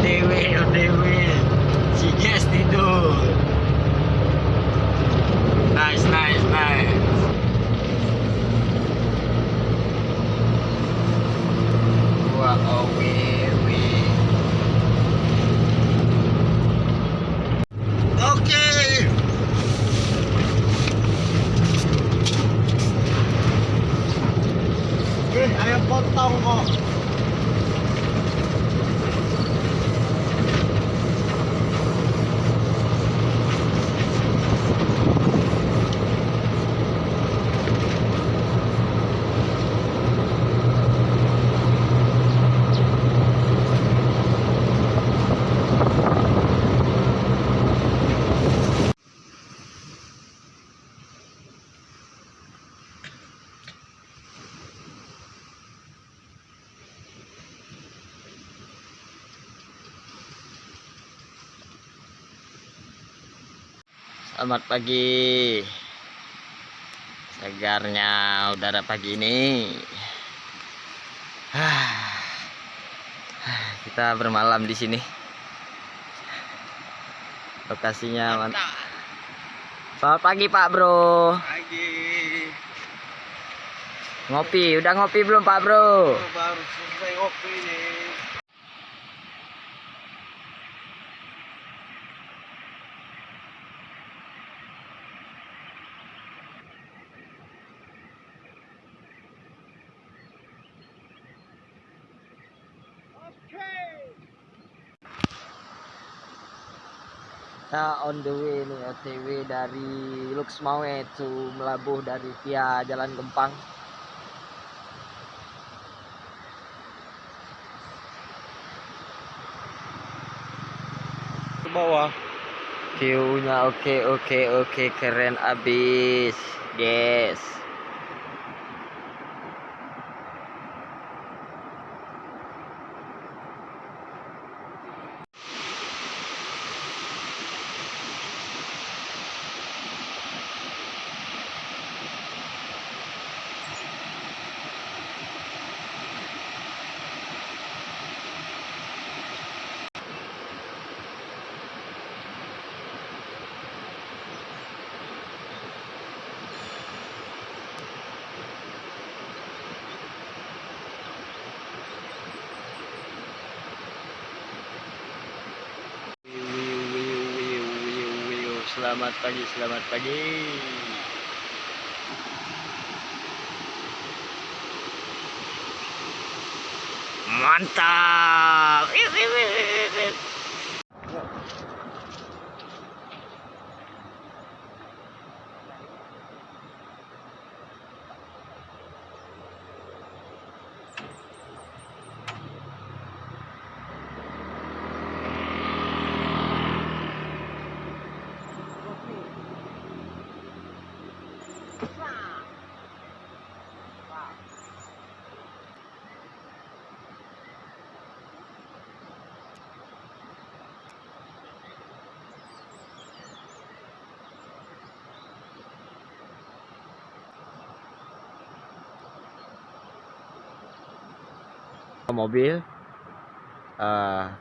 OTW. Si Jess tidur. Nice. Wah, Oke. Ayam potong kok. Selamat pagi, segarnya udara pagi ini. Kita bermalam di sini. Lokasinya mantap. Selamat pagi Pak Bro. Pagi. Ngopi, udah ngopi belum Pak Bro? Baru selesai ngopi nih. Kita on the way nih, OTW dari Luxmawe to Melabuh dari via Jalan Gempang. Ke bawah. View-nya oke, keren abis, guys. Selamat pagi. Mantap. Mobil,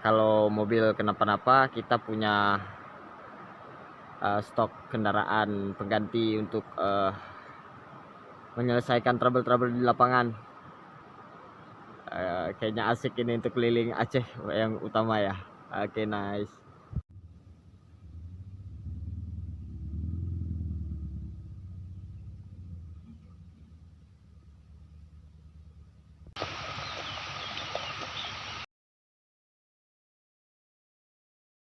kalau mobil kenapa-napa kita punya stok kendaraan pengganti untuk menyelesaikan trouble-trouble di lapangan. Kayaknya asik ini untuk keliling Aceh yang utama ya. Oke, nice.